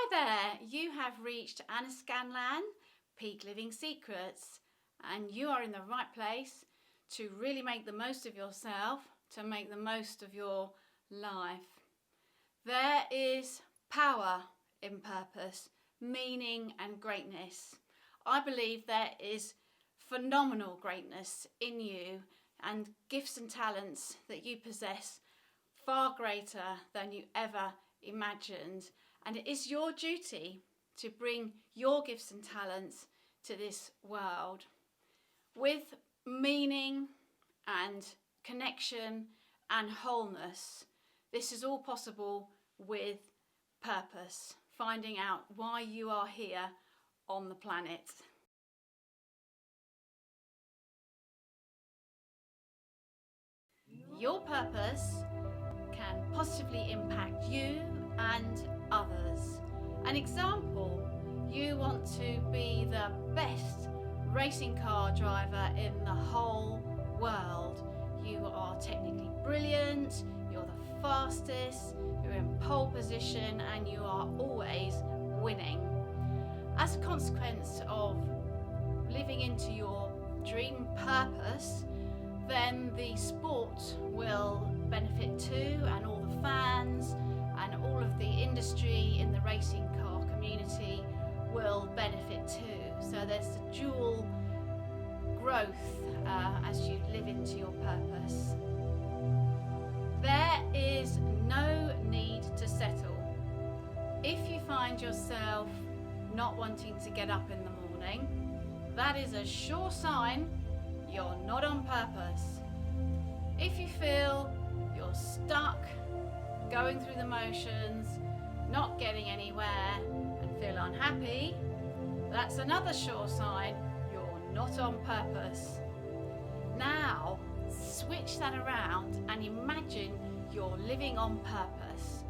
Hi there, you have reached Anna Scanlan, Peak Living Secrets, and you are in the right place to really make the most of yourself, to make the most of your life. There is power in purpose, meaning and greatness. I believe there is phenomenal greatness in you and gifts and talents that you possess far greater than you ever imagined. And it is your duty to bring your gifts and talents to this world with meaning and connection and wholeness. This is all possible with purpose, finding out why you are here on the planet. Your purpose can positively impact you and others. An example, you want to be the best racing car driver in the whole world. You are technically brilliant, you're the fastest, you're in pole position, and you are always winning. As a consequence of living into your dream purpose, then the sport will benefit too, and all the fans and all of the industry in the racing car community will benefit too. So there's a dual growth as you live into your purpose. There is no need to settle. If you find yourself not wanting to get up in the morning, that is a sure sign you're not on purpose. If you feel you're stuck, going through the motions, not getting anywhere, and feel unhappy, that's another sure sign you're not on purpose. Now, switch that around and imagine you're living on purpose.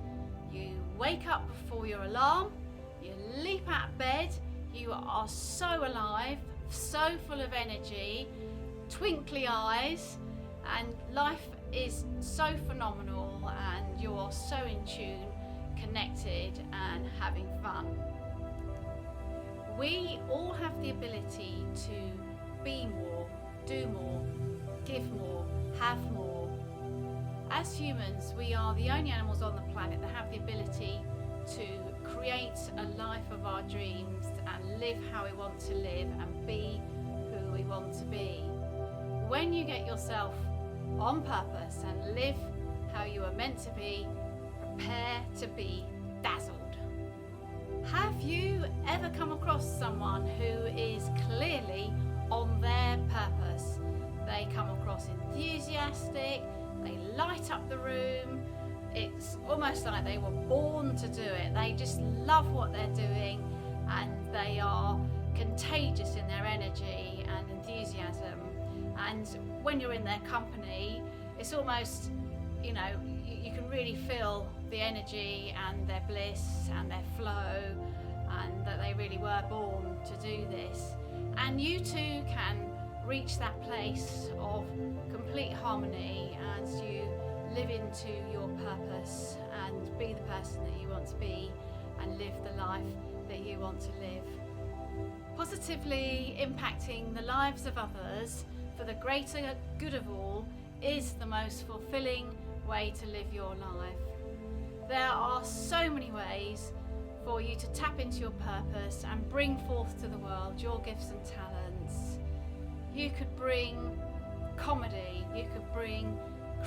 You wake up before your alarm, you leap out of bed, you are so alive, so full of energy, twinkly eyes, and life is so phenomenal, and you are so in tune, connected, and having fun. We all have the ability to be more, do more, give more, have more. As humans, we are the only animals on the planet that have the ability to create a life of our dreams and live how we want to live and be who we want to be. When you get yourself on purpose and live how you are meant to be, prepare to be dazzled. Have you ever come across someone who is clearly on their purpose? They come across enthusiastic, they light up the room, it's almost like they were born to do it. They just love what they're doing, and they are contagious in their energy and enthusiasm. And when you're in their company, it's almost, you can really feel the energy and their bliss and their flow, and that they really were born to do this. And you too can reach that place of complete harmony as you live into your purpose and be the person that you want to be and live the life that you want to live. Positively impacting the lives of others for the greater good of all is the most fulfilling way to live your life. There are so many ways for you to tap into your purpose and bring forth to the world your gifts and talents. You could bring comedy, you could bring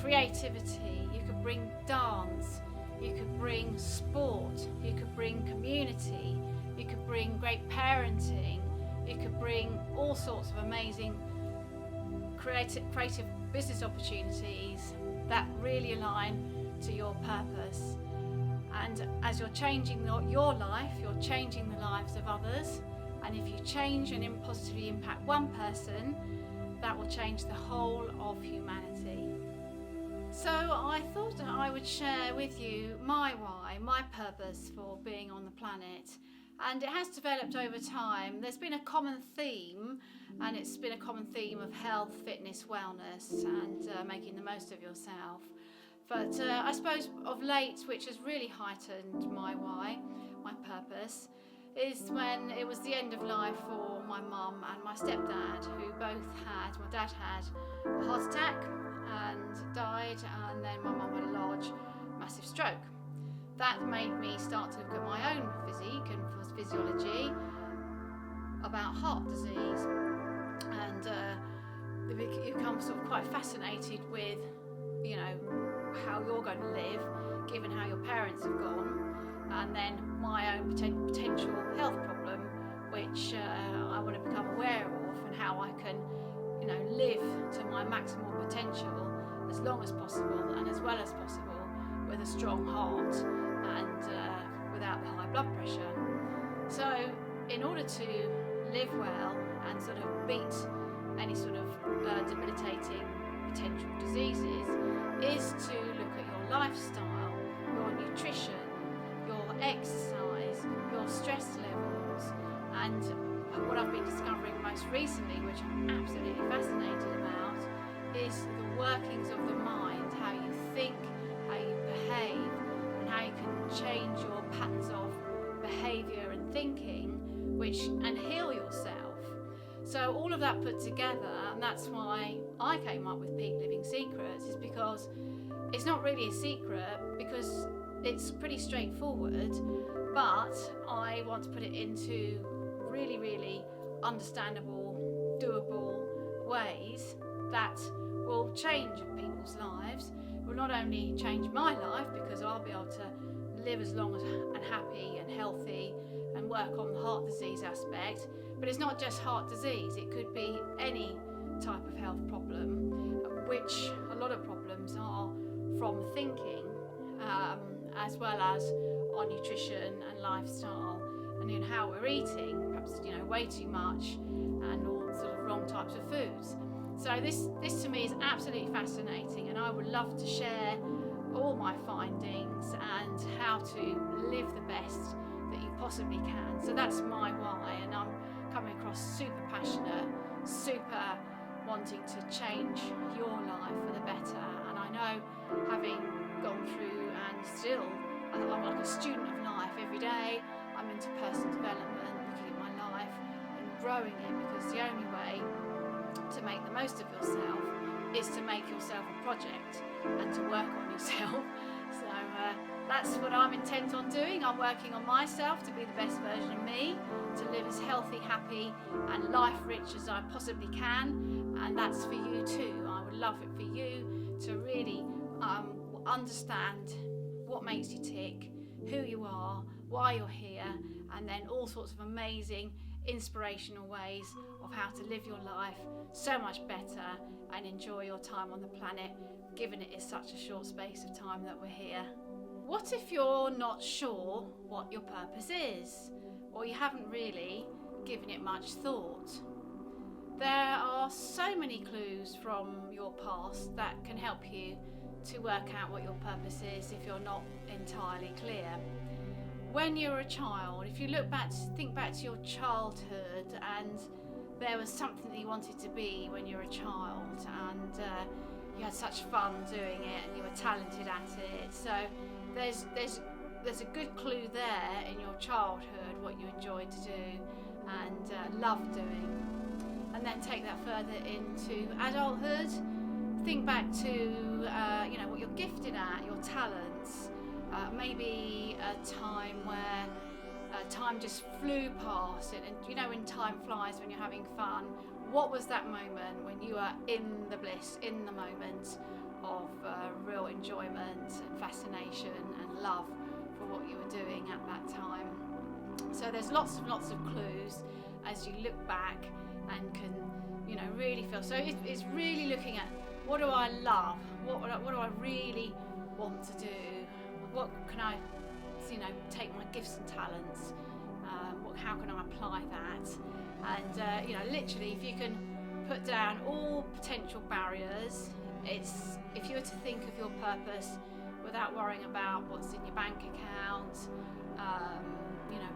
creativity, you could bring dance, you could bring sport, you could bring community, you could bring great parenting, you could bring all sorts of amazing creative business opportunities that really align to your purpose. And as you're changing your life, you're changing the lives of others. And if you change and positively impact one person, that will change the whole of humanity. So I thought that I would share with you my why, my purpose for being on the planet. And it has developed over time. There's been a common theme, and it's been a common theme of health, fitness, wellness, and making the most of yourself. But I suppose of late, which has really heightened my why, my purpose, Christmas is when it was the end of life for my mum and my stepdad, who both had, my dad had a heart attack and died, and then my mum had a large, massive stroke. That made me start to look at my own physique and physiology about heart disease, and you become sort of quite fascinated with, you know, how you're going to live given how your parents have gone, and then my own potential health problem, which I want to become aware of, and how I can, you know, live to my maximal potential as long as possible and as well as possible with a strong heart and without the high blood pressure. So in order to live well and sort of beat any sort of debilitating potential diseases is to look at your lifestyle, your nutrition, your exercise, your stress levels, and what I've been discovering most recently, which I'm absolutely fascinated about, is the workings of the mind, how you think, how you behave, and how you can change your patterns of behaviour and thinking, and heal yourself. So all of that put together, and that's why I came up with Peak Living Secrets, is because it's not really a secret, because it's pretty straightforward, but I want to put it into really, really understandable, doable ways that will change people's lives. It will not only change my life, because I'll be able to live as long as and happy and healthy and work on the heart disease aspect, but it's not just heart disease, it could be any type of health problem, which a lot of problems are from thinking, as well as our nutrition and lifestyle, and in how we're eating, perhaps, you know, way too much and all sort of wrong types of foods. So this to me is absolutely fascinating, and I would love to share all my findings and how to live the best that you possibly can. So that's my why, and I'm coming across super passionate, super wanting to change your life for the better. And I know, having gone through and still, I'm like a student of life every day. I'm into personal development, looking at my life and growing it, because the only way to make the most of yourself is to make yourself a project and to work on yourself. So that's what I'm intent on doing. I'm working on myself to be the best version of me, to live as healthy, happy and life rich as I possibly can, and that's for you too. I would love it for you to really understand what makes you tick, who you are, why you're here, and then all sorts of amazing inspirational ways of how to live your life so much better and enjoy your time on the planet, given it is such a short space of time that we're here. What if you're not sure what your purpose is, or you haven't really given it much thought? There are so many clues from your past that can help you to work out what your purpose is if you're not entirely clear. When you're a child, if you think back to your childhood, and there was something that you wanted to be when you were a child, and you had such fun doing it, and you were talented at it. So there's a good clue there in your childhood what you enjoyed to do and loved doing, and then take that further into adulthood. Think back to what you're gifted at, your talents. Maybe a time where time just flew past it, and you know when time flies when you're having fun. What was that moment when you were in the bliss, in the moment of real enjoyment and fascination and love for what you were doing at that time? So there's lots of clues as you look back and can, really feel. So it's really looking at, what do I love? What do I really want to do? What can I, take my gifts and talents? How can I apply that? And literally, if you can put down all potential barriers, if you were to think of your purpose without worrying about what's in your bank account,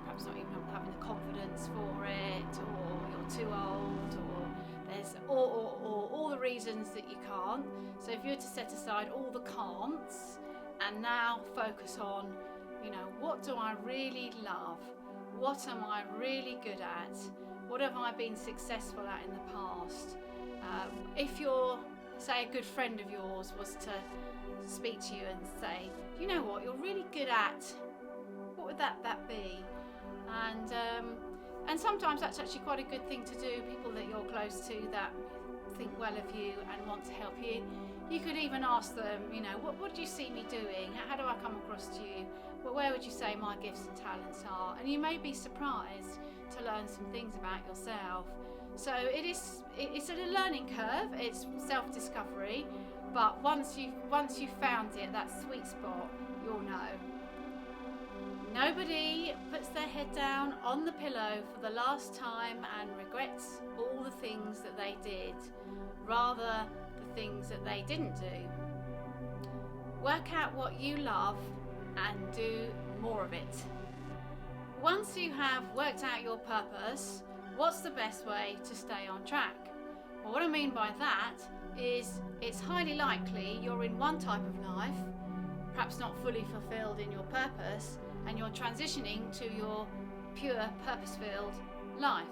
perhaps not even having the confidence for it, or you're too old, or there's all the reasons that you can't. So if you were to set aside all the can'ts and now focus on You know, what do I really love? What am I really good at? What have I been successful at in the past? If you're, say, a good friend of yours was to speak to you and say, you know what, you're really good at, what would that be? And sometimes that's actually quite a good thing to do. People that you're close to that think well of you and want to help you, you could even ask them, you know, what do you see me doing? How do I come across to you? Well, where would you say my gifts and talents are? And you may be surprised to learn some things about yourself. So it's a learning curve, it's self-discovery, but once you've found it, that sweet spot, you'll know. Nobody puts their head down on the pillow for the last time and regrets all the things that they did, rather the things that they didn't do. Work out what you love and do more of it. Once you have worked out your purpose, what's the best way to stay on track? Well, what I mean by that is it's highly likely you're in one type of life, perhaps not fully fulfilled in your purpose, and you're transitioning to your pure purpose-filled life.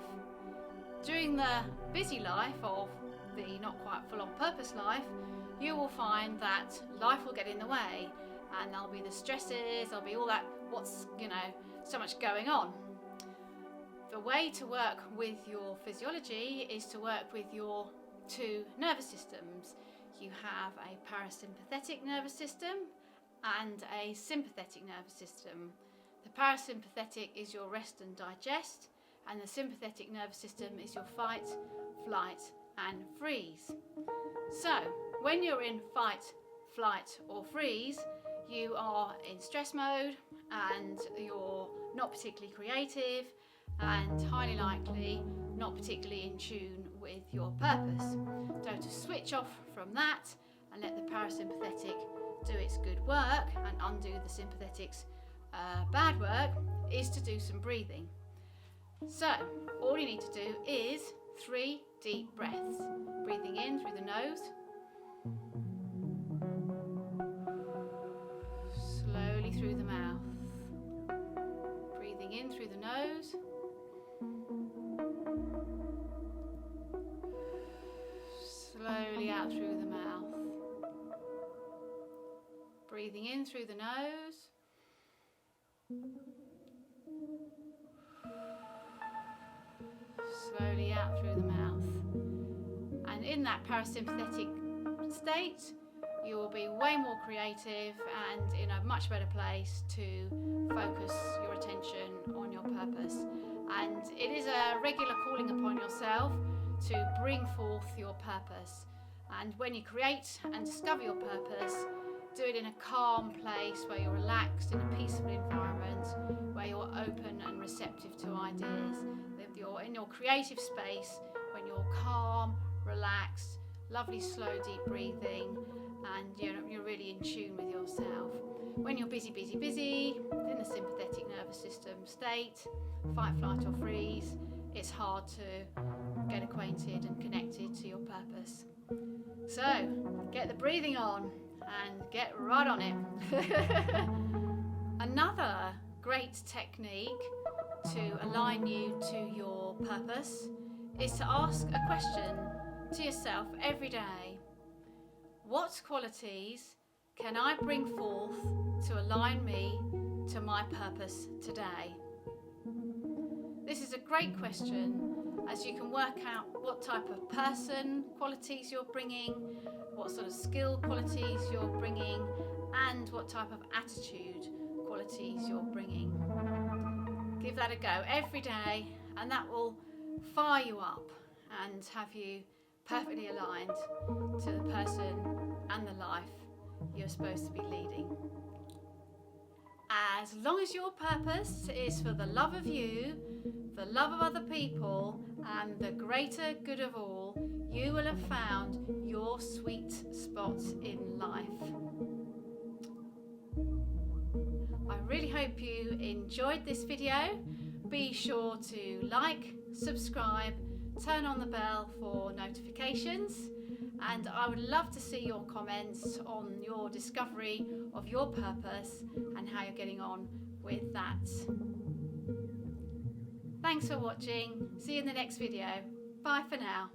During the busy life of the not quite full-on purpose life, you will find that life will get in the way, and there'll be the stresses, there'll be all that, so much going on. The way to work with your physiology is to work with your two nervous systems. You have a parasympathetic nervous system and a sympathetic nervous system. The parasympathetic is your rest and digest, and the sympathetic nervous system is your fight, flight and freeze. So when you're in fight, flight or freeze, you are in stress mode and you're not particularly creative and highly likely not particularly in tune with your purpose. So to switch off from that and let the parasympathetic do its good work and undo the sympathetic's bad work is to do some breathing. So all you need to do is 3 deep breaths. Breathing in through the nose, slowly through the mouth. Breathing in through the nose, slowly out through the mouth. Breathing in through the nose, slowly out through the mouth. And in that parasympathetic state, you will be way more creative and in a much better place to focus your attention on your purpose. And it is a regular calling upon yourself to bring forth your purpose. And when you create and discover your purpose, do it in a calm place where you're relaxed, in a peaceful environment, where you're open and receptive to ideas. If you're in your creative space, when you're calm, relaxed, lovely slow deep breathing, and you're really in tune with yourself. When you're busy, in the sympathetic nervous system state, fight, flight or freeze, it's hard to get acquainted and connected to your purpose. So get the breathing on and get right on it. Another great technique to align you to your purpose is to ask a question to yourself every day. What qualities can I bring forth to align me to my purpose today? This is a great question, as you can work out what type of person qualities you're bringing, what sort of skill qualities you're bringing, and what type of attitude qualities you're bringing. Give that a go every day, and that will fire you up and have you perfectly aligned to the person and the life you're supposed to be leading. As long as your purpose is for the love of you, the love of other people, and the greater good of all, you will have found your sweet spot in life. I really hope you enjoyed this video. Be sure to like, subscribe, turn on the bell for notifications, and I would love to see your comments on your discovery of your purpose and how you're getting on with that. Thanks for watching. See you in the next video. Bye for now.